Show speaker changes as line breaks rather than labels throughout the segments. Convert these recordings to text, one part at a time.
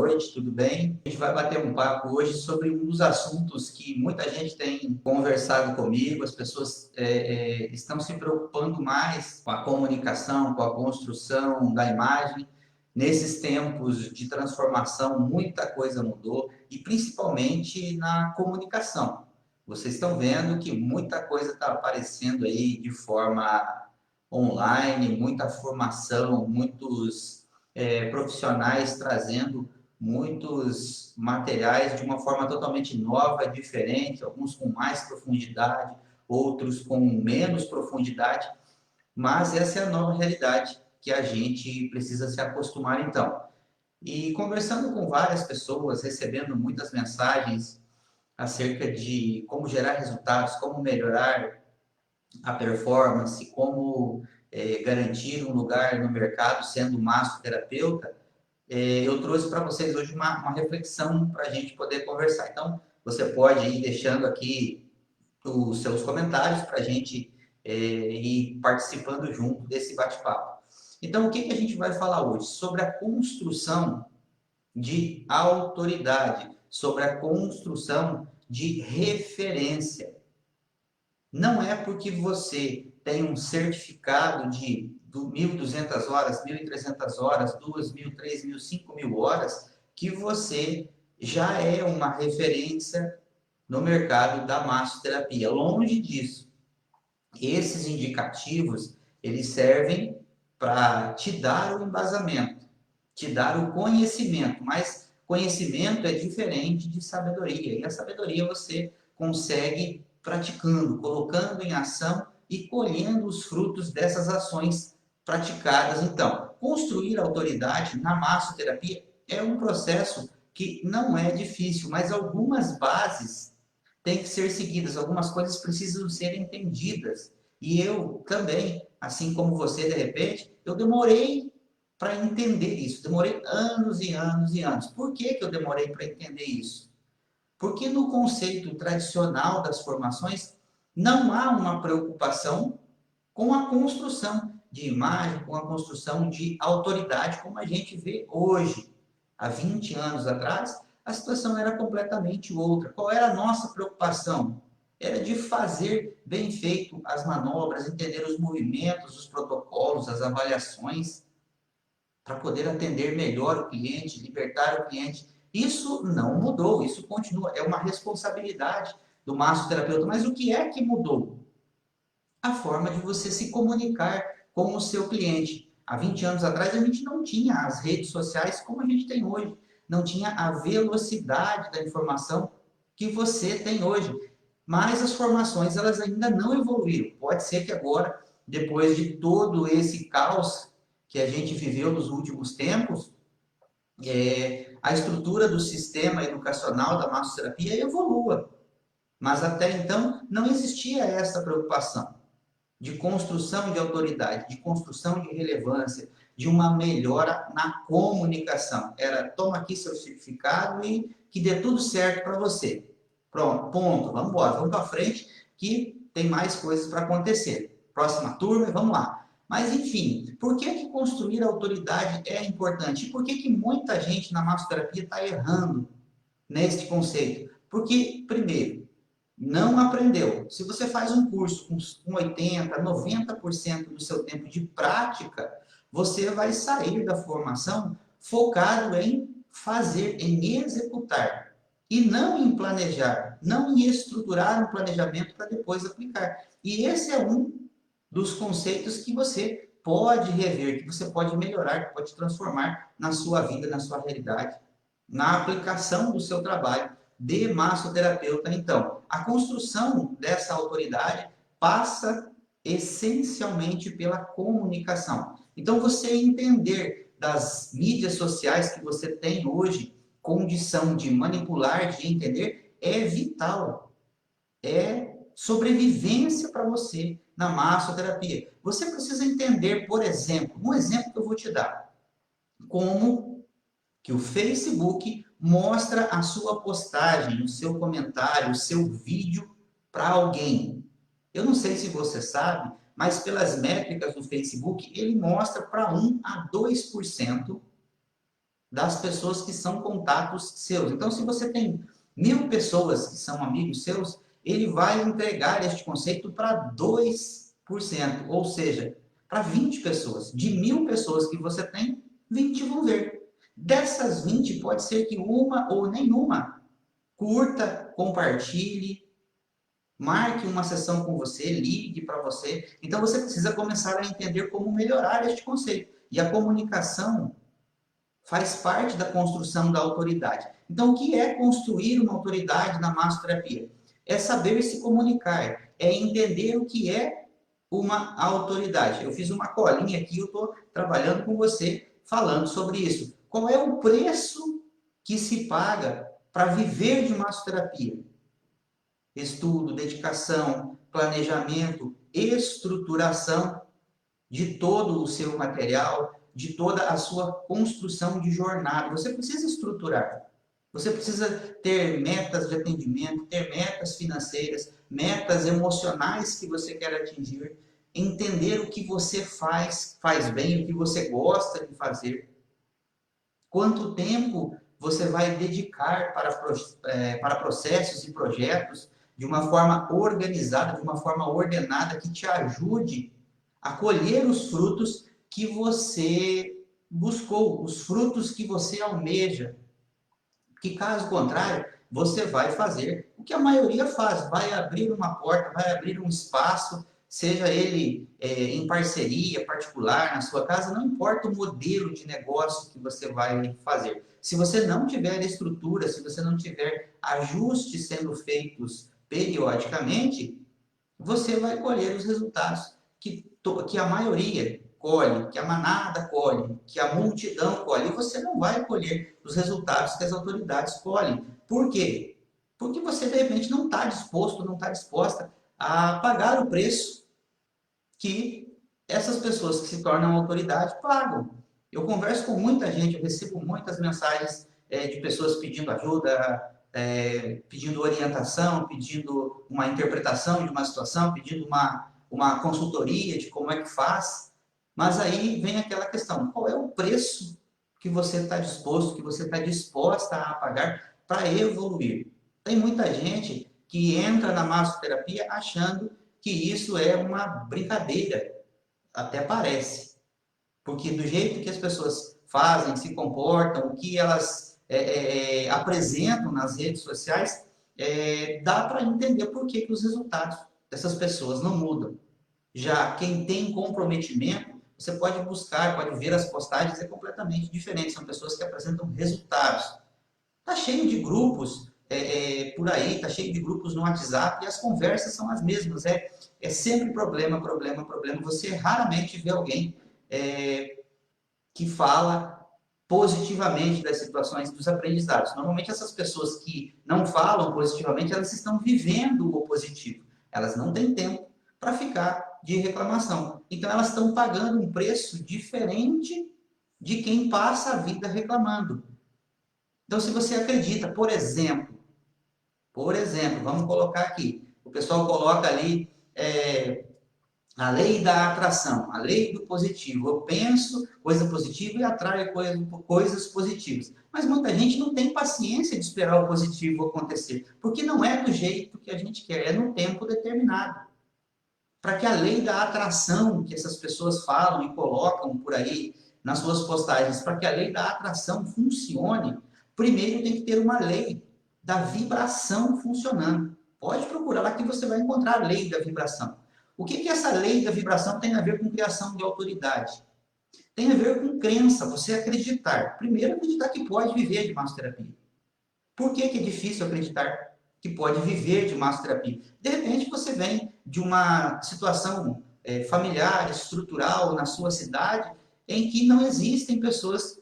noite, tudo bem? A gente vai bater um papo hoje sobre um dos assuntos que muita gente tem conversado comigo. As pessoas estão se preocupando mais com a comunicação, com a construção da imagem. Nesses tempos de transformação, muita coisa mudou e principalmente na comunicação. Vocês estão vendo que muita coisa está aparecendo aí de forma online, muita formação, muitos profissionais trazendo muitos materiais de uma forma totalmente nova, diferente, alguns com mais profundidade, outros com menos profundidade, mas essa é a nova realidade que a gente precisa se acostumar então. E conversando com várias pessoas, recebendo muitas mensagens acerca de como gerar resultados, como melhorar a performance, como garantir um lugar no mercado sendo massoterapeuta, eu trouxe para vocês hoje uma reflexão para a gente poder conversar. Então, você pode ir deixando aqui os seus comentários para a gente ir participando junto desse bate-papo. Então, o que, que a gente vai falar hoje? Sobre a construção de autoridade, sobre a construção de referência. Não é porque você tem um certificado de 1.200 horas, 1.300 horas, 2.000, 3.000, 5.000 horas, que você já é uma referência no mercado da massoterapia. Longe disso. Esses indicativos, eles servem para te dar o embasamento, te dar o conhecimento, mas conhecimento é diferente de sabedoria. E a sabedoria você consegue praticando, colocando em ação e colhendo os frutos dessas ações praticadas. Então, construir autoridade na massoterapia é um processo que não é difícil, mas algumas bases têm que ser seguidas, algumas coisas precisam ser entendidas. E eu também, assim como você, de repente, eu demorei para entender isso. Demorei anos e anos e anos. Por que que eu demorei para entender isso? Porque no conceito tradicional das formações, não há uma preocupação com a construção de imagem, com a construção de autoridade, como a gente vê hoje. Há 20 anos atrás, a situação era completamente outra. Qual era a nossa preocupação? Era de fazer bem feito as manobras, entender os movimentos, os protocolos, as avaliações, para poder atender melhor o cliente, libertar o cliente. Isso não mudou, isso continua, é uma responsabilidade do massoterapeuta. Mas o que é que mudou? A forma de você se comunicar com o seu cliente. Há 20 anos atrás, a gente não tinha as redes sociais como a gente tem hoje. Não tinha a velocidade da informação que você tem hoje. Mas as formações, elas ainda não evoluíram. Pode ser que agora, depois de todo esse caos que a gente viveu nos últimos tempos, a estrutura do sistema educacional da massoterapia evolua. Mas até então, não existia essa preocupação de construção de autoridade, de construção de relevância, de uma melhora na comunicação. Era, toma aqui seu certificado e que dê tudo certo para você. Pronto, ponto, vamos embora, vamos para frente, que tem mais coisas para acontecer. Próxima turma, vamos lá. Mas, enfim, por que que construir autoridade é importante? E por que que muita gente na massoterapia está errando neste conceito? Porque, primeiro, não aprendeu. Se você faz um curso com 80%, 90% do seu tempo de prática, você vai sair da formação focado em fazer, em executar, e não em planejar, não em estruturar um planejamento para depois aplicar. E esse é um dos conceitos que você pode rever, que você pode melhorar, que pode transformar na sua vida, na sua realidade, na aplicação do seu trabalho de massoterapeuta. Então, a construção dessa autoridade passa essencialmente pela comunicação. Então, você entender das mídias sociais que você tem hoje, condição de manipular, de entender, é vital. É sobrevivência para você na massoterapia. Você precisa entender, por exemplo, um exemplo que eu vou te dar, como que o Facebook mostra a sua postagem, o seu comentário, o seu vídeo para alguém. Eu não sei se você sabe, mas pelas métricas do Facebook, ele mostra para 1 a 2% das pessoas que são contatos seus. Então, se você tem 1.000 pessoas que são amigos seus, ele vai entregar este conceito para 2%, ou seja, para 20 pessoas. De 1.000 pessoas que você tem, 20 vão ver. Dessas 20, pode ser que uma ou nenhuma curta, compartilhe, marque uma sessão com você, ligue para você. Então, você precisa começar a entender como melhorar este conceito. E a comunicação faz parte da construção da autoridade. Então, o que é construir uma autoridade na massoterapia? É saber se comunicar, é entender o que é uma autoridade. Eu fiz uma colinha aqui, eu estou trabalhando com você, falando sobre isso. Qual é o preço que se paga para viver de massoterapia? Estudo, dedicação, planejamento, estruturação de todo o seu material, de toda a sua construção de jornada. Você precisa estruturar. Você precisa ter metas de atendimento, ter metas financeiras, metas emocionais que você quer atingir, entender o que você faz bem, o que você gosta de fazer. Quanto tempo você vai dedicar para processos e projetos de uma forma organizada, de uma forma ordenada, que te ajude a colher os frutos que você buscou, os frutos que você almeja. Que caso contrário, você vai fazer o que a maioria faz, vai abrir uma porta, vai abrir um espaço, seja ele em parceria, particular, na sua casa, não importa o modelo de negócio que você vai fazer. Se você não tiver estrutura, se você não tiver ajustes sendo feitos periodicamente, você vai colher os resultados que a maioria colhe, que a manada colhe, que a multidão colhe, e você não vai colher os resultados que as autoridades colhem. Por quê? Porque você, de repente, não está disposto, não está disposta a pagar o preço que essas pessoas que se tornam autoridade pagam. Eu converso com muita gente, eu recebo muitas mensagens de pessoas pedindo ajuda, pedindo orientação, pedindo uma interpretação de uma situação, pedindo uma consultoria de como é que faz. Mas aí vem aquela questão, qual é o preço que você está disposto, que você está disposta a pagar para evoluir? Tem muita gente que entra na massoterapia achando que isso é uma brincadeira, até parece. Porque do jeito que as pessoas fazem, se comportam, o que elas apresentam nas redes sociais, dá para entender por que os resultados dessas pessoas não mudam. Já quem tem comprometimento, você pode buscar, pode ver as postagens, é completamente diferente. São pessoas que apresentam resultados. Está cheio de grupos por aí, está cheio de grupos no WhatsApp e as conversas são as mesmas. É sempre problema, problema, problema. Você raramente vê alguém que fala positivamente das situações, dos aprendizados. Normalmente essas pessoas que não falam positivamente, elas estão vivendo o positivo. Elas não têm tempo para ficar de reclamação. Então elas estão pagando um preço diferente de quem passa a vida reclamando. Então se você acredita, por exemplo, vamos colocar aqui, o pessoal coloca ali a lei da atração, a lei do positivo. Eu penso coisa positiva e atraio coisas positivas. Mas muita gente não tem paciência de esperar o positivo acontecer, porque não é do jeito que a gente quer, é no tempo determinado. Para que a lei da atração, que essas pessoas falam e colocam por aí nas suas postagens, para que a lei da atração funcione, primeiro tem que ter uma lei da vibração funcionando. Pode procurar lá que você vai encontrar a lei da vibração. O que essa lei da vibração tem a ver com criação de autoridade? Tem a ver com crença, você acreditar. Primeiro, acreditar que pode viver de massoterapia. Por que é difícil acreditar que pode viver de massoterapia? De repente, você vem de uma situação familiar, estrutural na sua cidade, em que não existem pessoas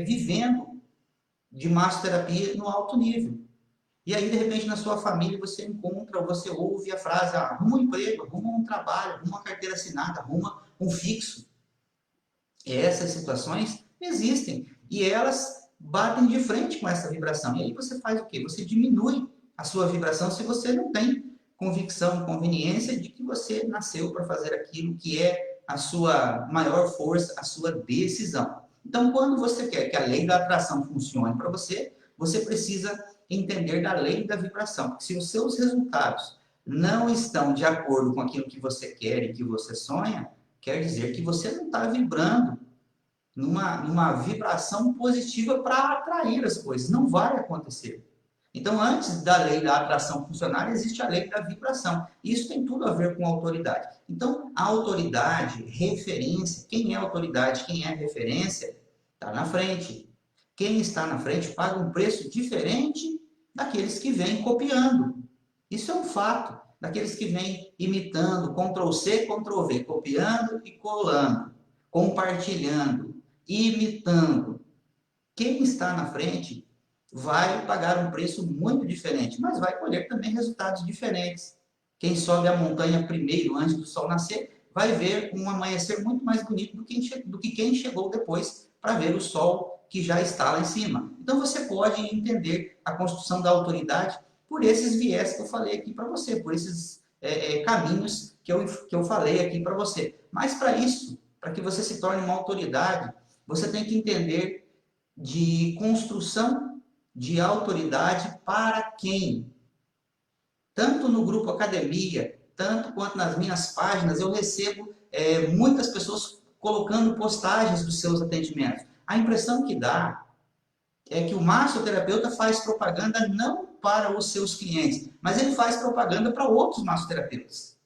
vivendo de massoterapia no alto nível. E aí, de repente, na sua família, você encontra, você ouve a frase, arruma um emprego, arruma um trabalho, arruma uma carteira assinada, arruma um fixo. E essas situações existem. E elas batem de frente com essa vibração. E aí você faz o quê? Você diminui a sua vibração se você não tem convicção, conveniência de que você nasceu para fazer aquilo que é a sua maior força, a sua decisão. Então, quando você quer que a lei da atração funcione para você, você precisa entender da lei da vibração. Se os seus resultados não estão de acordo com aquilo que você quer e que você sonha, quer dizer que você não está vibrando numa vibração positiva para atrair as coisas. Não vai acontecer. Então, antes da lei da atração funcionar, existe a lei da vibração. Isso tem tudo a ver com autoridade. Então, a autoridade, referência, quem é autoridade, quem é referência, está na frente. Quem está na frente paga um preço diferente daqueles que vêm copiando. Isso é um fato. Daqueles que vêm imitando, Ctrl+C, Ctrl+V, copiando e colando, compartilhando, imitando. Quem está na frente vai pagar um preço muito diferente, mas vai colher também resultados diferentes. Quem sobe a montanha primeiro, antes do sol nascer, vai ver um amanhecer muito mais bonito do que quem chegou depois para ver o sol que já está lá em cima. Então você pode entender a construção da autoridade por esses viés que eu falei aqui para você, por esses caminhos que eu falei aqui para você. Mas para isso, para que você se torne uma autoridade, você tem que entender de construção de autoridade para quem? Tanto no grupo academia, tanto quanto nas minhas páginas, eu recebo muitas pessoas colocando postagens dos seus atendimentos. A impressão que dá é que o massoterapeuta faz propaganda não para os seus clientes, mas ele faz propaganda para outros massoterapeutas.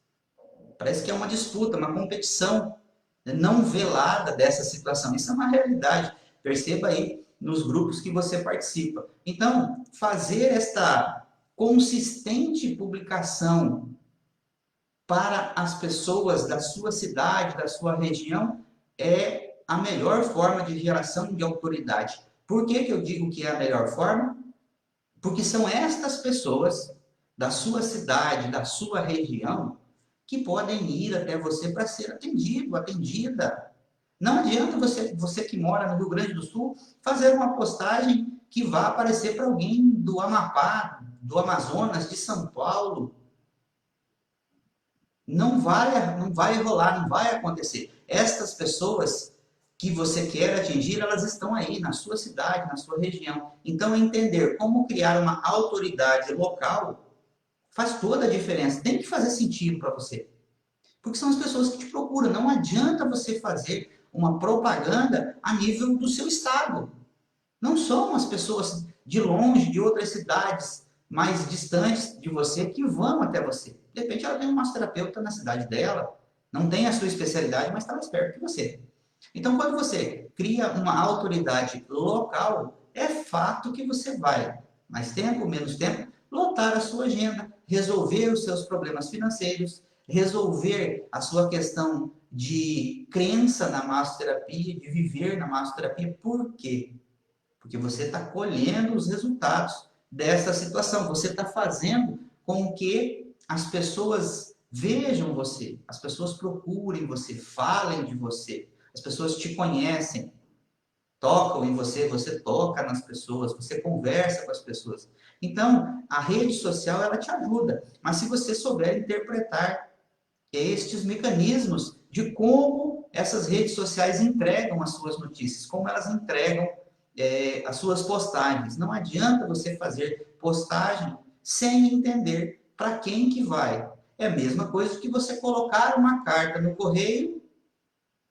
Parece que é uma disputa, uma competição não velada dessa situação. Isso é uma realidade. Perceba aí nos grupos que você participa. Então, fazer esta consistente publicação para as pessoas da sua cidade, da sua região, é a melhor forma de geração de autoridade. Por que eu digo que é a melhor forma? Porque são estas pessoas da sua cidade, da sua região, que podem ir até você para ser atendido, atendida. Não adianta você que mora no Rio Grande do Sul fazer uma postagem que vá aparecer para alguém do Amapá, do Amazonas, de São Paulo. Não vai rolar, não vai acontecer. Estas pessoas que você quer atingir, elas estão aí na sua cidade, na sua região. Então, entender como criar uma autoridade local faz toda a diferença. Tem que fazer sentido para você. Porque são as pessoas que te procuram. Não adianta você fazer uma propaganda a nível do seu estado. Não são as pessoas de longe, de outras cidades mais distantes de você, que vão até você. De repente, ela tem um massoterapeuta na cidade dela, não tem a sua especialidade, mas está mais perto que você. Então, quando você cria uma autoridade local, é fato que você vai, mais tempo, menos tempo, lotar a sua agenda, resolver os seus problemas financeiros, resolver a sua questão de crença na massoterapia, de viver na massoterapia. Por quê? Porque você está colhendo os resultados dessa situação. Você está fazendo com que as pessoas vejam você, as pessoas procurem você, falem de você, as pessoas te conhecem, tocam em você, você toca nas pessoas, você conversa com as pessoas. Então, a rede social, ela te ajuda, mas se você souber interpretar estes mecanismos de como essas redes sociais entregam as suas notícias, como elas entregam as suas postagens. Não adianta você fazer postagem sem entender para quem que vai. É a mesma coisa que você colocar uma carta no correio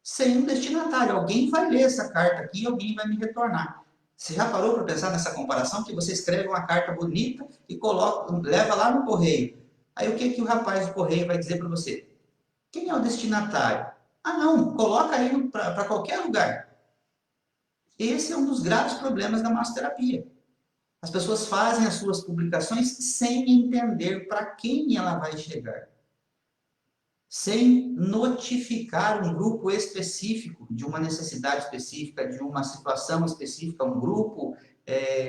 sem um destinatário. Alguém vai ler essa carta aqui e alguém vai me retornar. Você já parou para pensar nessa comparação? Que você escreve uma carta bonita e coloca, leva lá no correio. Aí o que o rapaz do correio vai dizer para você? Quem é o destinatário? Ah, não, coloca aí para qualquer lugar. Esse é um dos graves problemas da massoterapia. As pessoas fazem as suas publicações sem entender para quem ela vai chegar. Sem notificar um grupo específico de uma necessidade específica, de uma situação específica, um grupo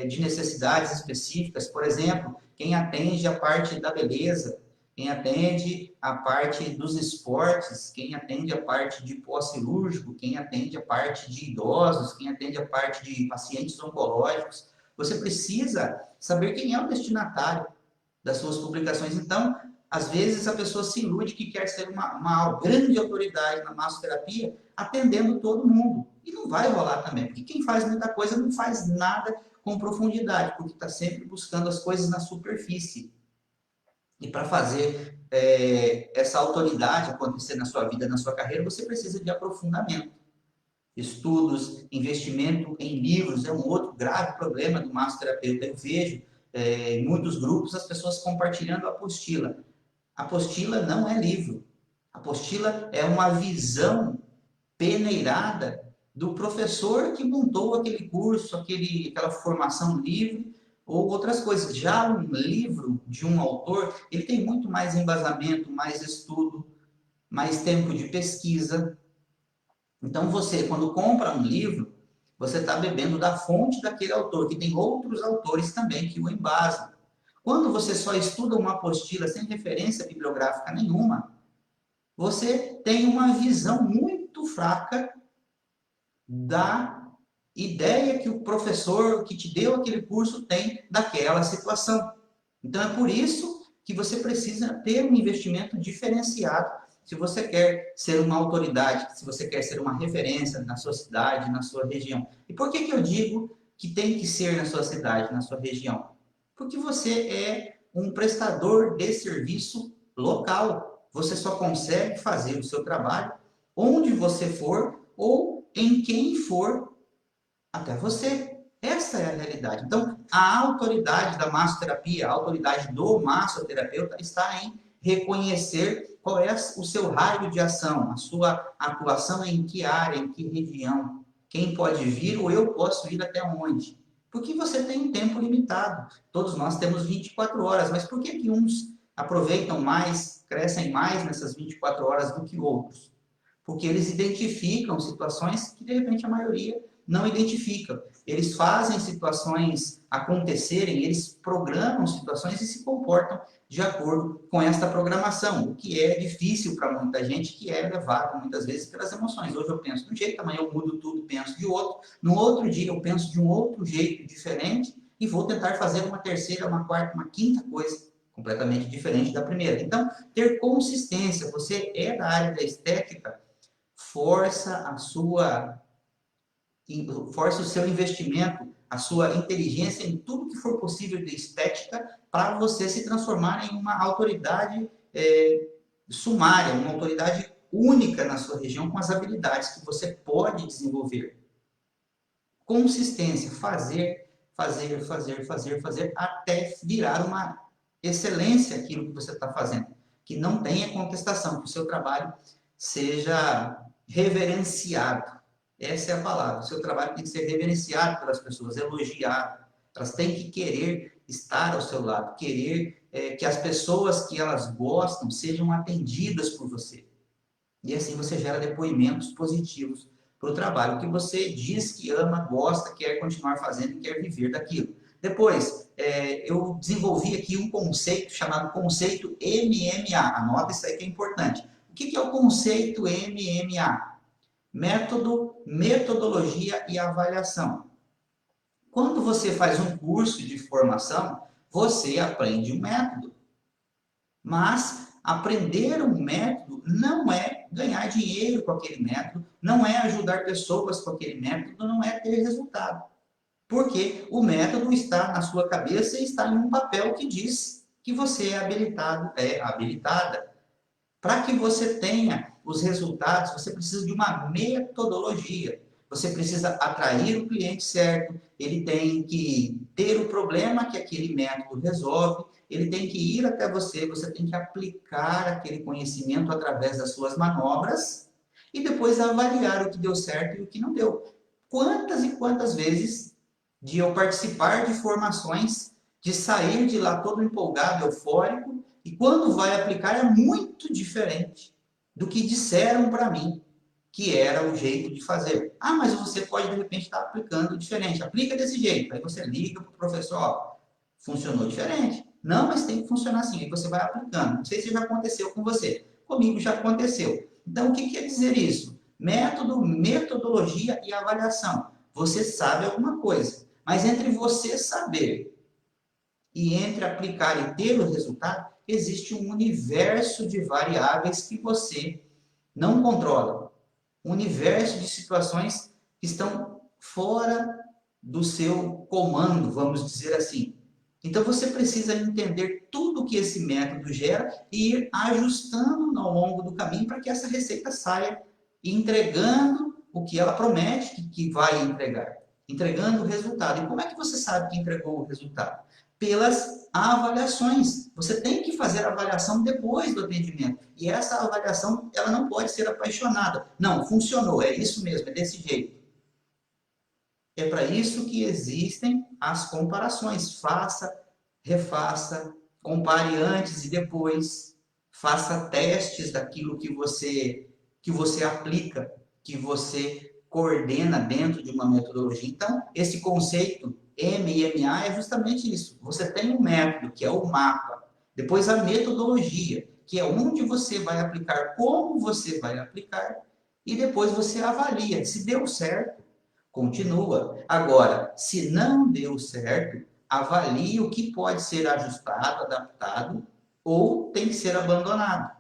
de necessidades específicas. Por exemplo, quem atende a parte da beleza, quem atende a parte dos esportes, quem atende a parte de pós-cirúrgico, quem atende a parte de idosos, quem atende a parte de pacientes oncológicos. Você precisa saber quem é o destinatário das suas publicações. Então, às vezes a pessoa se ilude que quer ser uma grande autoridade na massoterapia, atendendo todo mundo. E não vai rolar também, porque quem faz muita coisa não faz nada com profundidade, porque está sempre buscando as coisas na superfície. E para fazer essa autoridade acontecer na sua vida, na sua carreira, você precisa de aprofundamento. Estudos, investimento em livros é um outro grave problema do massoterapeuta. Eu vejo em muitos grupos as pessoas compartilhando a apostila. A apostila não é livro. A apostila é uma visão peneirada do professor que montou aquele curso, aquela formação livre ou outras coisas. Já um livro de um autor, ele tem muito mais embasamento, mais estudo, mais tempo de pesquisa. Então você, quando compra um livro, você está bebendo da fonte daquele autor, que tem outros autores também que o embasam. Quando você só estuda uma apostila sem referência bibliográfica nenhuma, você tem uma visão muito fraca da ideia que o professor que te deu aquele curso tem daquela situação. Então é por isso que você precisa ter um investimento diferenciado se você quer ser uma autoridade, se você quer ser uma referência na sua cidade, na sua região. E por que eu digo que tem que ser na sua cidade, na sua região? Porque você é um prestador de serviço local. Você só consegue fazer o seu trabalho onde você for ou em quem for até você. Essa é a realidade. Então, a autoridade da massoterapia, a autoridade do massoterapeuta está em reconhecer qual é o seu raio de ação, a sua atuação em que área, em que região. Quem pode vir ou eu posso ir até onde. Porque você tem um tempo limitado. Todos nós temos 24 horas, mas por que uns aproveitam mais, crescem mais nessas 24 horas do que outros? Porque eles identificam situações que, de repente, a maioria não identifica. Eles fazem situações acontecerem, eles programam situações e se comportam de acordo com esta programação, o que é difícil para muita gente, que é levado muitas vezes pelas emoções. Hoje eu penso de um jeito, amanhã eu mudo tudo, penso de outro, no outro dia eu penso de um outro jeito diferente e vou tentar fazer uma terceira, uma quarta, uma quinta coisa completamente diferente da primeira. Então, ter consistência, você é da área da estética, força o seu investimento, a sua inteligência em tudo que for possível de estética para você se transformar em uma autoridade sumária, uma autoridade única na sua região com as habilidades que você pode desenvolver. Consistência, fazer até virar uma excelência aquilo que você está fazendo. Que não tenha contestação, que o seu trabalho seja reverenciado. Essa é a palavra. O seu trabalho tem que ser reverenciado pelas pessoas, elogiado. Elas têm que querer estar ao seu lado, querer que as pessoas que elas gostam sejam atendidas por você. E assim você gera depoimentos positivos para o trabalho que você diz que ama, gosta, quer continuar fazendo e quer viver daquilo. Depois, eu desenvolvi aqui um conceito chamado conceito MMA. Anota isso aí que é importante. O que é o conceito MMA? Método, metodologia e avaliação. Quando você faz um curso de formação, você aprende um método. Mas aprender um método não é ganhar dinheiro com aquele método, não é ajudar pessoas com aquele método, não é ter resultado. Porque o método está na sua cabeça e está em um papel que diz que você é habilitado, é habilitada. Para que você tenha os resultados, você precisa de uma metodologia. Você precisa atrair o cliente certo, ele tem que ter o problema que aquele método resolve, ele tem que ir até você, você tem que aplicar aquele conhecimento através das suas manobras e depois avaliar o que deu certo e o que não deu. Quantas e quantas vezes de eu participar de formações, de sair de lá todo empolgado, eufórico, e quando vai aplicar é muito diferente do que disseram para mim que era o jeito de fazer. Ah, mas você pode de repente estar aplicando diferente. Aplica desse jeito. Aí você liga para o professor, ó, funcionou diferente. Não, mas tem que funcionar assim. Aí você vai aplicando. Não sei se já aconteceu com você. Comigo já aconteceu. Então, o que quer dizer isso? Método, metodologia e avaliação. Você sabe alguma coisa. Mas entre você saber e entre aplicar e ter o resultado, existe um universo de variáveis que você não controla. um universo de situações que estão fora do seu comando, vamos dizer assim. Então você precisa entender tudo que esse método gera e ir ajustando ao longo do caminho para que essa receita saia entregando o que ela promete que vai entregar, entregando o resultado. E como é que você sabe que entregou o resultado? Pelas avaliações. Você tem que fazer a avaliação depois do atendimento. E essa avaliação, ela não pode ser apaixonada. Não, funcionou, é isso mesmo, é desse jeito. É para isso que existem as comparações. Faça, refaça, compare antes e depois. Faça testes daquilo que você aplica, que você coordena dentro de uma metodologia. Então, esse conceito MMA é justamente isso. Você tem um método, que é o mapa. Depois a metodologia, que é onde você vai aplicar, como você vai aplicar. E depois você avalia se deu certo. Continua. Agora, se não deu certo, avalie o que pode ser ajustado, adaptado ou tem que ser abandonado.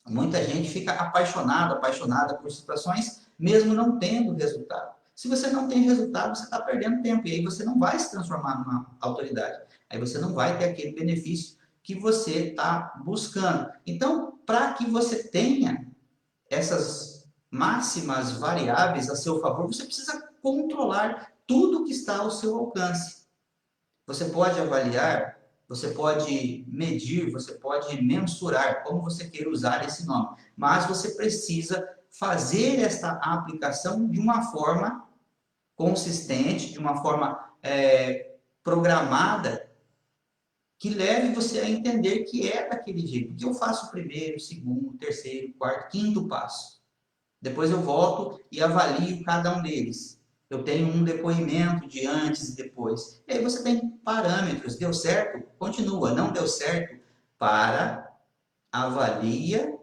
Muita gente fica apaixonada por situações, mesmo não tendo resultado. Se você não tem resultado, você está perdendo tempo e aí você não vai se transformar numa autoridade. Aí você não vai ter aquele benefício que você está buscando. Então, para que você tenha essas máximas variáveis a seu favor, você precisa controlar tudo que está ao seu alcance. Você pode avaliar, você pode medir, você pode mensurar, como você queira usar esse nome, mas você precisa fazer esta aplicação de uma forma consistente, de uma forma programada, que leve você a entender que é daquele jeito. Que eu faço o primeiro, segundo, terceiro, quarto, quinto passo. Depois eu volto e avalio cada um deles. Eu tenho um depoimento de antes e depois. E aí você tem parâmetros. Deu certo? Continua. Não deu certo? Para, avalia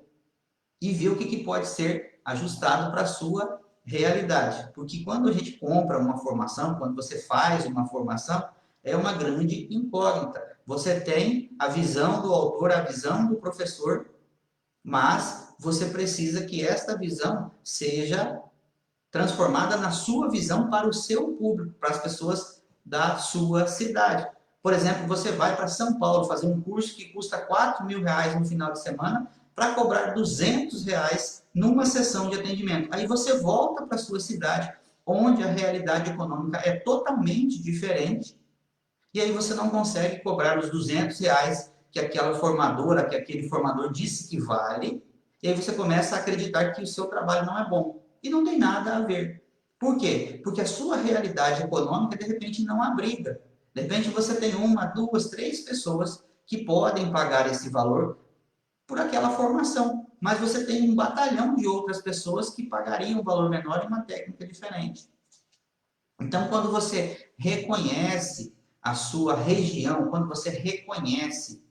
e vê o que pode ser ajustado para a sua realidade. Porque quando a gente compra uma formação, quando você faz uma formação, é uma grande incógnita. Você tem a visão do autor, a visão do professor, mas você precisa que esta visão seja transformada na sua visão para o seu público, para as pessoas da sua cidade. Por exemplo, você vai para São Paulo fazer um curso que custa R$ 4.000 no final de semana para cobrar R$ 200 numa sessão de atendimento. Aí você volta para a sua cidade, onde a realidade econômica é totalmente diferente, e aí você não consegue cobrar os R$ 200 que aquela formadora, que aquele formador disse que vale, e aí você começa a acreditar que o seu trabalho não é bom. E não tem nada a ver. Por quê? Porque a sua realidade econômica, de repente, não abriga. De repente, você tem uma, duas, três pessoas que podem pagar esse valor por aquela formação. Mas você tem um batalhão de outras pessoas que pagariam um valor menor em uma técnica diferente. Então, quando você reconhece a sua região, quando você reconhece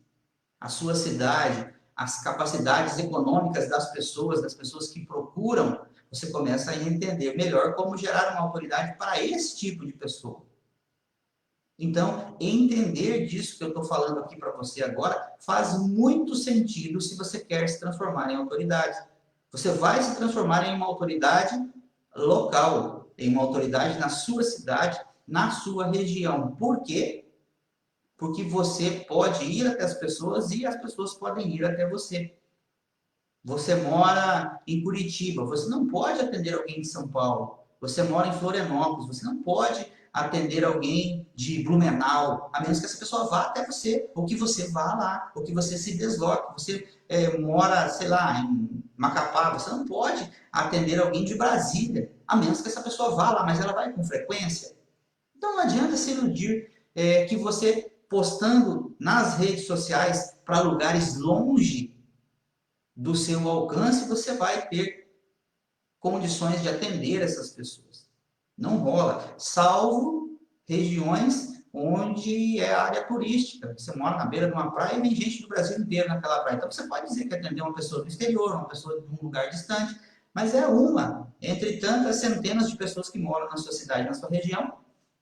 a sua cidade, as capacidades econômicas das pessoas que procuram, você começa a entender melhor como gerar uma autoridade para esse tipo de pessoa. Então, entender disso que eu estou falando aqui para você agora faz muito sentido se você quer se transformar em autoridade. Você vai se transformar em uma autoridade local, em uma autoridade na sua cidade, na sua região. Por quê? Porque você pode ir até as pessoas e as pessoas podem ir até você. Você mora em Curitiba, você não pode atender alguém de São Paulo. Você mora em Florianópolis, você não pode atender alguém de Blumenau, a menos que essa pessoa vá até você, ou que você vá lá, ou que você se desloque. Você mora, sei lá, em Macapá, você não pode atender alguém de Brasília, a menos que essa pessoa vá lá, mas ela vai com frequência. Então não adianta se iludir que você postando nas redes sociais para lugares longe do seu alcance, você vai ter condições de atender essas pessoas. Não rola, salvo regiões onde é área turística. Você mora na beira de uma praia e vem gente do Brasil inteiro naquela praia. Então você pode dizer que atendeu uma pessoa do exterior, uma pessoa de um lugar distante, mas é uma entre tantas centenas de pessoas que moram na sua cidade, na sua região,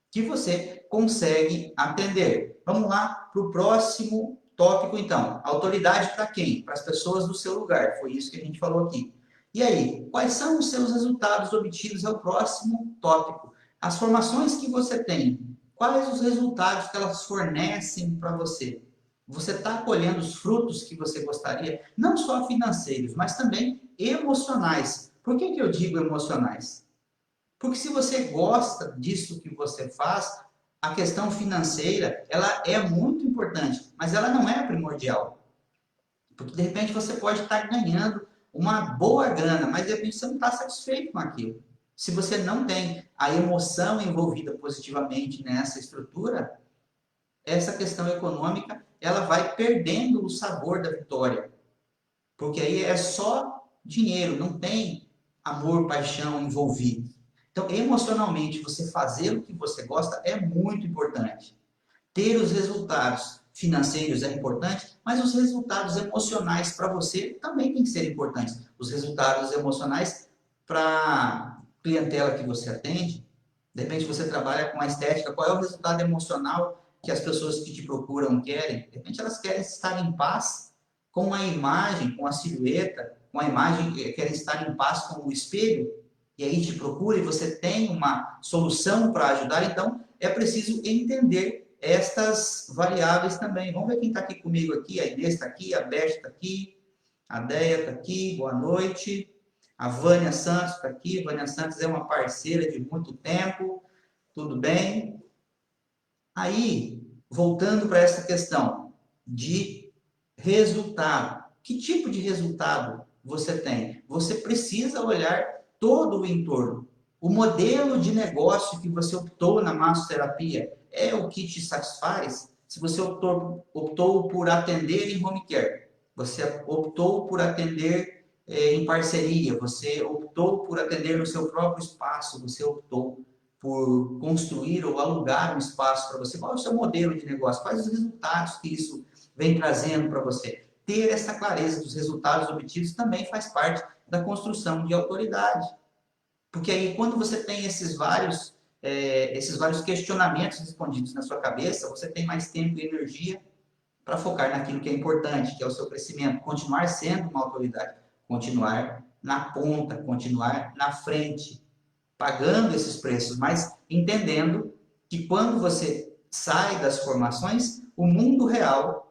que você consegue atender. Vamos lá para o próximo tópico, então. Autoridade para quem? Para as pessoas do seu lugar. Foi isso que a gente falou aqui. E aí, quais são os seus resultados obtidos? É o próximo tópico. As formações que você tem, quais os resultados que elas fornecem para você? Você está colhendo os frutos que você gostaria? Não só financeiros, mas também emocionais. Por que eu digo emocionais? Porque se você gosta disso que você faz, a questão financeira, ela é muito importante, mas ela não é primordial. Porque de repente você pode estar ganhando uma boa grana, mas de repente você não está satisfeito com aquilo. Se você não tem a emoção envolvida positivamente nessa estrutura, essa questão econômica, ela vai perdendo o sabor da vitória. Porque aí é só dinheiro, não tem amor, paixão envolvido. Então, emocionalmente, você fazer o que você gosta é muito importante. Ter os resultados financeiros é importante, mas os resultados emocionais para você também tem que ser importantes. Os resultados emocionais para a clientela que você atende, de repente você trabalha com a estética, qual é o resultado emocional que as pessoas que te procuram querem? De repente elas querem estar em paz com a imagem, com a silhueta, com a imagem, querem estar em paz com o espelho, e aí te procura e você tem uma solução para ajudar, então é preciso entender estas variáveis também. Vamos ver quem está aqui comigo aqui. A Inês está aqui, a Beth está aqui, a Deia está aqui, boa noite. A Vânia Santos está aqui. Vânia Santos é uma parceira de muito tempo. Tudo bem? Aí, voltando para essa questão de resultado. Que tipo de resultado você tem? Você precisa olhar todo o entorno. O modelo de negócio que você optou na massoterapia é o que te satisfaz? Se você optou por atender em home care, você optou por atender em parceria, você optou por atender no seu próprio espaço, você optou por construir ou alugar um espaço para você. Qual é o seu modelo de negócio? Quais os resultados que isso vem trazendo para você? Ter essa clareza dos resultados obtidos também faz parte da construção de autoridade. Porque aí, quando você tem esses vários questionamentos respondidos na sua cabeça, você tem mais tempo e energia para focar naquilo que é importante, que é o seu crescimento, continuar sendo uma autoridade, continuar na ponta, continuar na frente, pagando esses preços, mas entendendo que quando você sai das formações, o mundo real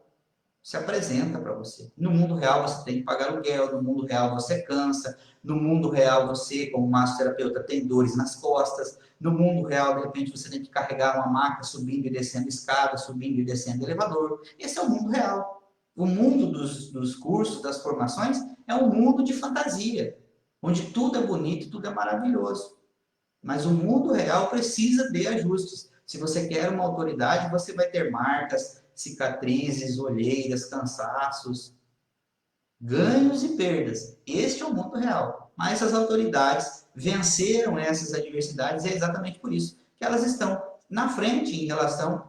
se apresenta para você. No mundo real você tem que pagar aluguel, no mundo real você cansa, no mundo real você, como massoterapeuta, tem dores nas costas, no mundo real, de repente, você tem que carregar uma maca subindo e descendo escada, subindo e descendo elevador. Esse é o mundo real. O mundo dos cursos, das formações, é um mundo de fantasia, onde tudo é bonito, tudo é maravilhoso. Mas o mundo real precisa de ajustes. Se você quer uma autoridade, você vai ter marcas, cicatrizes, olheiras, cansaços, ganhos e perdas. Este é o mundo real. Mas as autoridades venceram essas adversidades e é exatamente por isso que elas estão na frente em relação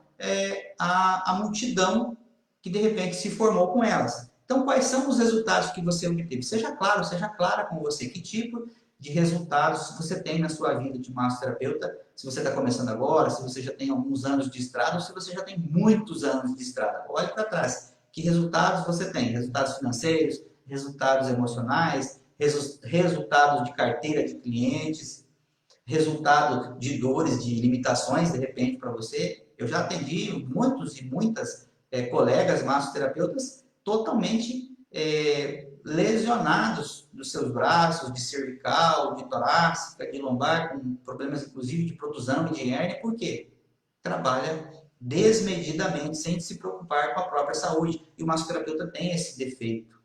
à multidão que de repente se formou com elas. Então, quais são os resultados que você obteve? Seja claro, seja clara com você. Que tipo de resultados você tem na sua vida de massoterapeuta? Se você está começando agora, se você já tem alguns anos de estrada, ou se você já tem muitos anos de estrada. Olhe para trás. Que resultados você tem? Resultados financeiros, resultados emocionais, resultados de carteira de clientes, resultado de dores, de limitações, de repente, para você. Eu já atendi muitos e muitas colegas massoterapeutas totalmente lesionados dos seus braços, de cervical, de torácica, de lombar, com problemas inclusive de protusão e de hérnia. Por quê? Trabalha desmedidamente, sem se preocupar com a própria saúde. E o massoterapeuta tem esse defeito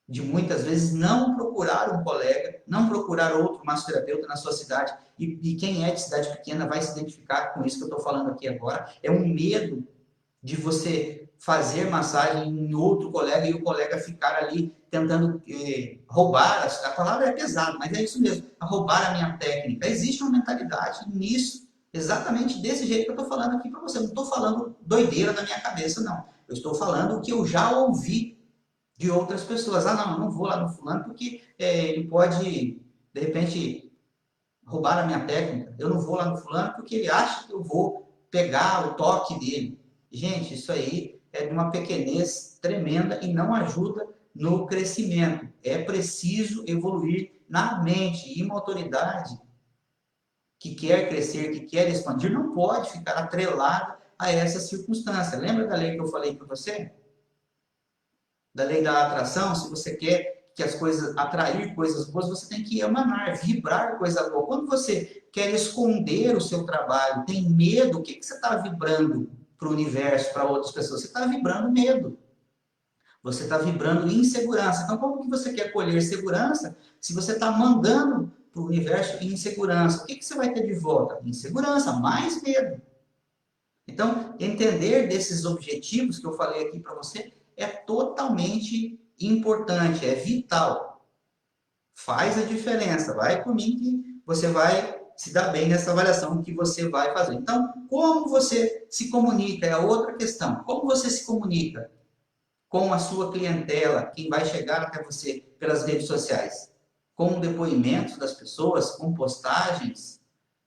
de muitas vezes não procurar um colega, não procurar outro massoterapeuta na sua cidade. E quem é de cidade pequena vai se identificar com isso que eu estou falando aqui agora. É um medo de você fazer massagem em outro colega e o colega ficar ali tentando roubar. A palavra é pesada, mas é isso mesmo, roubar a minha técnica. Existe uma mentalidade nisso, exatamente desse jeito que eu estou falando aqui para você. Eu não estou falando doideira da minha cabeça, não. Eu estou falando o que eu já ouvi de outras pessoas. Ah, não, eu não vou lá no fulano porque ele pode, de repente, roubar a minha técnica. Eu não vou lá no fulano porque ele acha que eu vou pegar o toque dele. Gente, isso aí é de uma pequenez tremenda e não ajuda no crescimento. É preciso evoluir na mente. E uma autoridade que quer crescer, que quer expandir, não pode ficar atrelada a essa circunstância. Lembra da lei que eu falei para você? Da lei da atração? Se você quer que as coisas, atrair coisas boas, você tem que emanar, vibrar coisa boa. Quando você quer esconder o seu trabalho, tem medo, o que, que você está vibrando para o universo, para outras pessoas? Você está vibrando medo. Você está vibrando insegurança. Então, como que você quer colher segurança se você está mandando para o universo insegurança? O que, que você vai ter de volta? Insegurança, mais medo. Então, entender desses objetivos que eu falei aqui para você é totalmente importante, é vital. Faz a diferença. Vai por mim que você vai se dar bem nessa avaliação que você vai fazer. Então, como você se comunica é a outra questão. Como você se comunica com a sua clientela, quem vai chegar até você pelas redes sociais? Com depoimentos das pessoas, com postagens,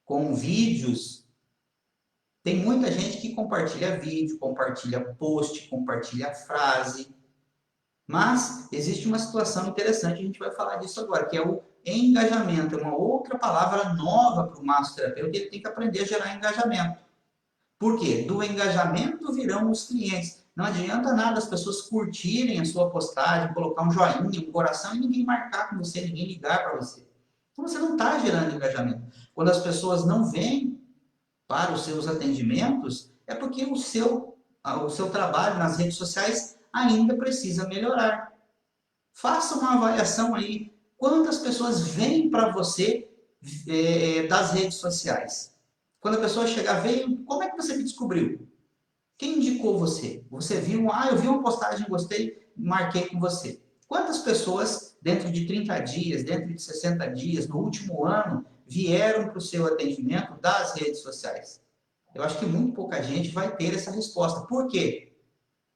com vídeos. Tem muita gente que compartilha vídeo, compartilha post, compartilha frase. Mas existe uma situação interessante, a gente vai falar disso agora, que é o engajamento. É uma outra palavra nova para o massoterapeuta, ele tem que aprender a gerar engajamento. Por quê? Do engajamento virão os clientes. Não adianta nada as pessoas curtirem a sua postagem, colocar um joinha, um coração e ninguém marcar com você, ninguém ligar para você. Então você não está gerando engajamento. Quando as pessoas não vêm para os seus atendimentos, é porque o seu trabalho nas redes sociais ainda precisa melhorar. Faça uma avaliação aí. Quantas pessoas vêm para você das redes sociais? Quando a pessoa chegar, veio, como é que você me descobriu? Quem indicou você? Você viu, eu vi uma postagem, gostei, marquei com você. Quantas pessoas, dentro de 30 dias, dentro de 60 dias, no último ano, vieram para o seu atendimento das redes sociais? Eu acho que muito pouca gente vai ter essa resposta. Por quê?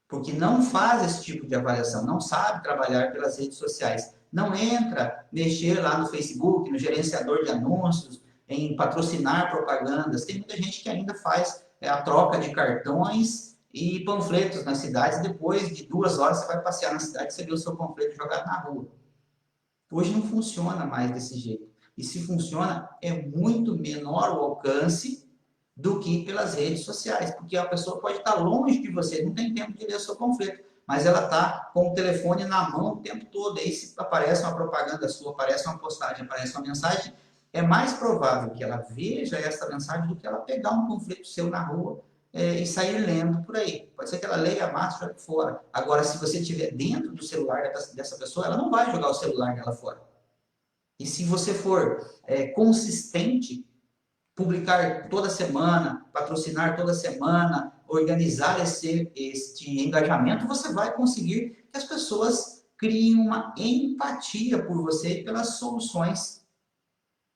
Porque não faz esse tipo de avaliação, não sabe trabalhar pelas redes sociais. Não entra, mexer lá no Facebook, no gerenciador de anúncios, em patrocinar propagandas. Tem muita gente que ainda faz a troca de cartões e panfletos nas cidades. Depois de 2 horas você vai passear na cidade e você vê o seu panfleto jogado na rua. Hoje não funciona mais desse jeito. E se funciona, é muito menor o alcance do que pelas redes sociais, porque a pessoa pode estar longe de você, não tem tempo de ler o seu panfleto, mas ela está com o telefone na mão o tempo todo. Aí se aparece uma propaganda sua, aparece uma postagem, aparece uma mensagem, é mais provável que ela veja essa mensagem do que ela pegar um panfleto seu na rua e sair lendo por aí. Pode ser que ela leia mais e jogue fora. Agora, se você estiver dentro do celular dessa pessoa, ela não vai jogar o celular dela fora. E se você for consistente, publicar toda semana, patrocinar toda semana, organizar este engajamento, você vai conseguir que as pessoas criem uma empatia por você e pelas soluções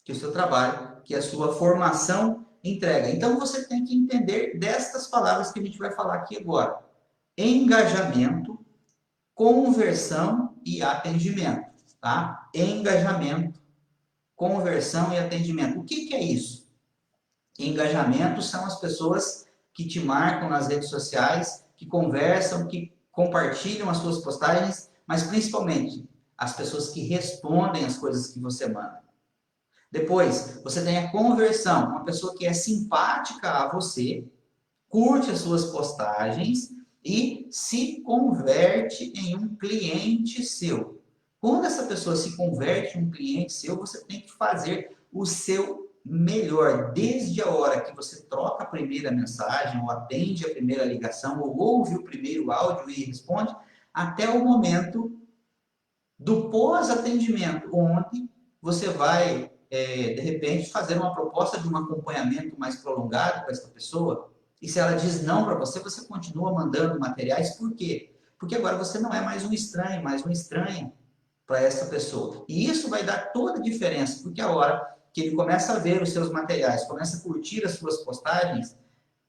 que o seu trabalho, que a sua formação entrega. Então, você tem que entender destas palavras que a gente vai falar aqui agora. Engajamento, conversão e atendimento. Tá? Engajamento, conversão e atendimento. O que é isso? Engajamento são as pessoas que te marcam nas redes sociais, que conversam, que compartilham as suas postagens, mas principalmente as pessoas que respondem as coisas que você manda. Depois, você tem a conversão, uma pessoa que é simpática a você, curte as suas postagens e se converte em um cliente seu. Quando essa pessoa se converte em um cliente seu, você tem que fazer o seu melhor, desde a hora que você troca a primeira mensagem, ou atende a primeira ligação, ou ouve o primeiro áudio e responde, até o momento do pós-atendimento, onde você vai, de repente, fazer uma proposta de um acompanhamento mais prolongado para essa pessoa, e se ela diz não para você, você continua mandando materiais, por quê? Porque agora você não é mais um estranho, mais uma estranha para essa pessoa. E isso vai dar toda a diferença, porque a hora que ele começa a ver os seus materiais, começa a curtir as suas postagens,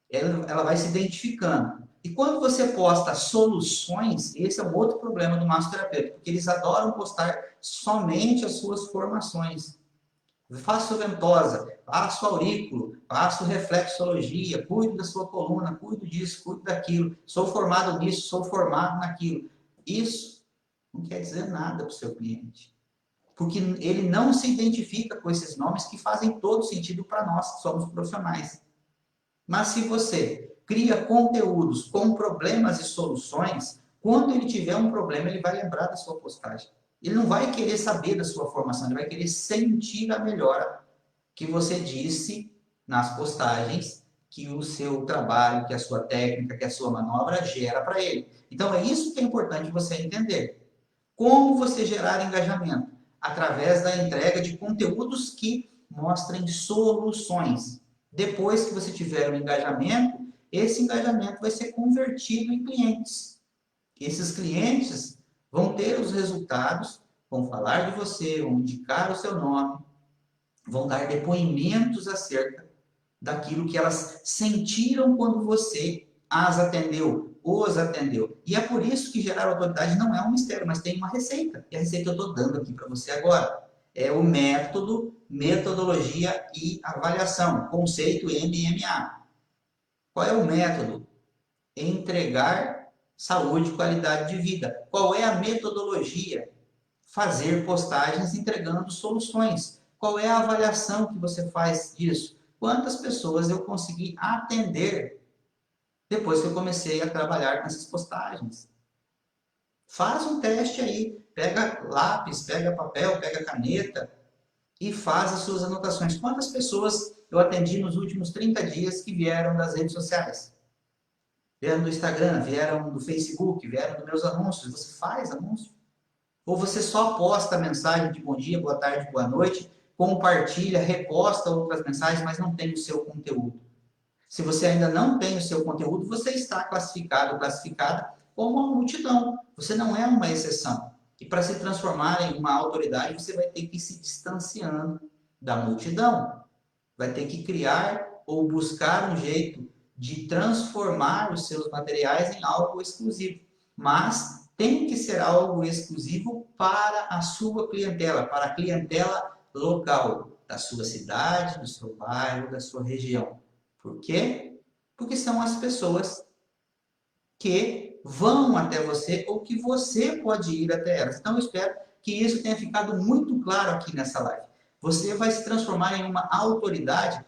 ela vai se identificando. E quando você posta soluções, esse é um outro problema do massoterapeuta, porque eles adoram postar somente as suas formações. Faço ventosa, faço aurículo, faço reflexologia, cuido da sua coluna, cuido disso, cuido daquilo, sou formado nisso, sou formado naquilo. Isso não quer dizer nada para o seu cliente. porque ele não se identifica com esses nomes que fazem todo sentido para nós, que somos profissionais. Mas se você cria conteúdos com problemas e soluções, quando ele tiver um problema, ele vai lembrar da sua postagem. Ele não vai querer saber da sua formação, ele vai querer sentir a melhora que você disse nas postagens, que o seu trabalho, que a sua técnica, que a sua manobra gera para ele. Então, é isso que é importante você entender. Como você gerar engajamento? Através da entrega de conteúdos que mostrem soluções. Depois que você tiver um engajamento, esse engajamento vai ser convertido em clientes. Esses clientes vão ter os resultados, vão falar de você, vão indicar o seu nome, vão dar depoimentos acerca daquilo que elas sentiram quando você as atendeu, os atendeu. E é por isso que gerar autoridade não é um mistério, mas tem uma receita. E a receita eu estou dando aqui para você agora. É o método, metodologia e avaliação, conceito MMA. Qual é o método? Entregar saúde e qualidade de vida. Qual é a metodologia? Fazer postagens entregando soluções. Qual é a avaliação que você faz disso? Quantas pessoas eu consegui atender depois que eu comecei a trabalhar com essas postagens? Faz um teste aí, pega lápis, pega papel, pega caneta e faz as suas anotações. Quantas pessoas eu atendi nos últimos 30 dias que vieram das redes sociais? Vieram do Instagram, vieram do Facebook, vieram dos meus anúncios. Você faz anúncio? Ou você só posta mensagem de bom dia, boa tarde, boa noite, compartilha, reposta outras mensagens, mas não tem o seu conteúdo? Se você ainda não tem o seu conteúdo, você está classificado, classificada como uma multidão. Você não é uma exceção. E para se transformar em uma autoridade, você vai ter que ir se distanciando da multidão. Vai ter que criar ou buscar um jeito de transformar os seus materiais em algo exclusivo. Mas tem que ser algo exclusivo para a sua clientela, para a clientela local, da sua cidade, do seu bairro, da sua região. Por quê? Porque são as pessoas que vão até você ou que você pode ir até elas. Então, eu espero que isso tenha ficado muito claro aqui nessa live. Você vai se transformar em uma autoridade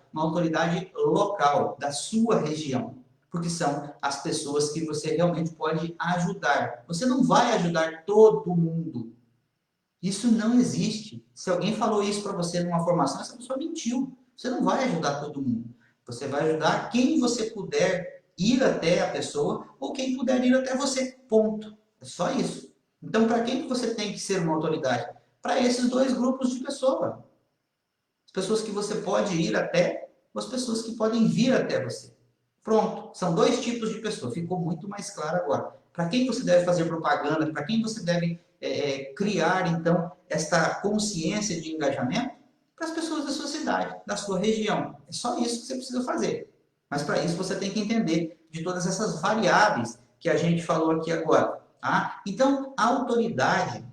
local, da sua região. Porque são as pessoas que você realmente pode ajudar. Você não vai ajudar todo mundo. Isso não existe. Se alguém falou isso para você numa formação, essa pessoa mentiu. Você não vai ajudar todo mundo. Você vai ajudar quem você puder ir até a pessoa ou quem puder ir até você. Ponto. É só isso. Então, para quem que você tem que ser uma autoridade? Para esses dois grupos de pessoas. As pessoas que você pode ir até ou as pessoas que podem vir até você. Pronto. São dois tipos de pessoas. Ficou muito mais claro agora. Para quem você deve fazer propaganda, para quem você deve criar, então, esta consciência de engajamento? Para as pessoas da sua cidade, da sua região. É só isso que você precisa fazer. Mas para isso você tem que entender de todas essas variáveis que a gente falou aqui agora. Tá? Então, a autoridade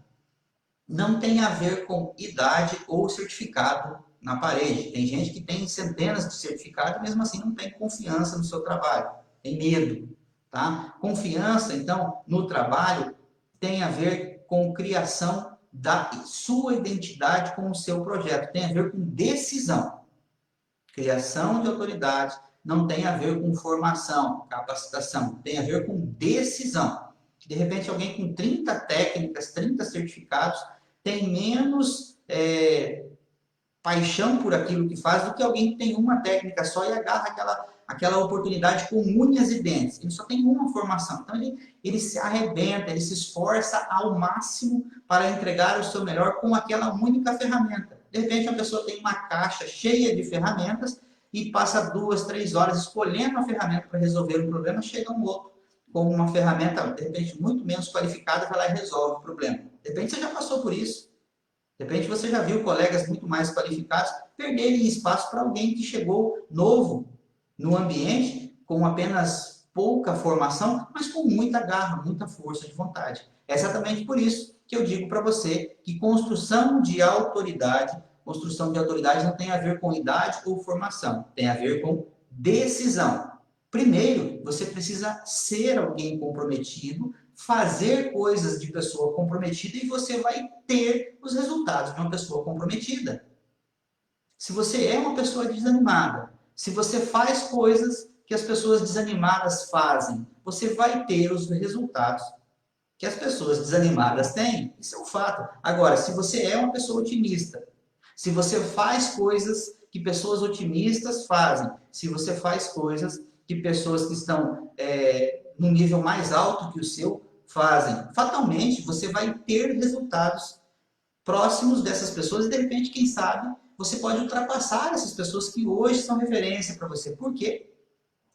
não tem a ver com idade ou certificado na parede. Tem gente que tem centenas de certificados e mesmo assim não tem confiança no seu trabalho. Tem medo. Tá? Confiança, então, no trabalho tem a ver com criação da sua identidade com o seu projeto. Tem a ver com decisão. Criação de autoridade não tem a ver com formação, capacitação. Tem a ver com decisão. De repente, alguém com 30 técnicas, 30 certificados, tem menos paixão por aquilo que faz do que alguém que tem uma técnica só e agarra aquela oportunidade com unhas e dentes. Ele só tem uma formação. Então, ele se arrebenta, ele se esforça ao máximo para entregar o seu melhor com aquela única ferramenta. De repente, a pessoa tem uma caixa cheia de ferramentas e passa 2, 3 horas escolhendo uma ferramenta para resolver um problema, chega um outro com uma ferramenta, de repente, muito menos qualificada, vai lá e resolve o problema. De repente, você já passou por isso. De repente, você já viu colegas muito mais qualificados perderem espaço para alguém que chegou novo no ambiente, com apenas pouca formação, mas com muita garra, muita força de vontade. É exatamente por isso que eu digo para você que construção de autoridade não tem a ver com idade ou formação, tem a ver com decisão. Primeiro, você precisa ser alguém comprometido, fazer coisas de pessoa comprometida e você vai ter os resultados de uma pessoa comprometida. Se você é uma pessoa desanimada, se você faz coisas que as pessoas desanimadas fazem, você vai ter os resultados que as pessoas desanimadas têm. Isso é um fato. Agora, se você é uma pessoa otimista, se você faz coisas que pessoas otimistas fazem, se você faz coisas que pessoas que estão no nível mais alto que o seu fazem, fatalmente você vai ter resultados próximos dessas pessoas e, de repente, quem sabe, você pode ultrapassar essas pessoas que hoje são referência para você. Por quê?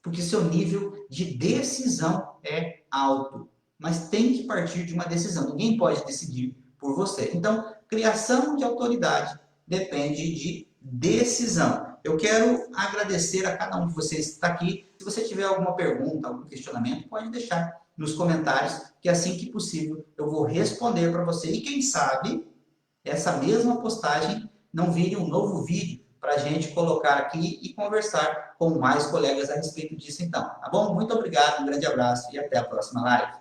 Porque seu nível de decisão é alto. Mas tem que partir de uma decisão. Ninguém pode decidir por você. Então, criação de autoridade depende de decisão. Eu quero agradecer a cada um de vocês que está aqui. Se você tiver alguma pergunta, algum questionamento, pode deixar nos comentários, que assim que possível eu vou responder para você. E quem sabe essa mesma postagem não vire um novo vídeo para a gente colocar aqui e conversar com mais colegas a respeito disso então, tá bom? Muito obrigado, um grande abraço e até a próxima live.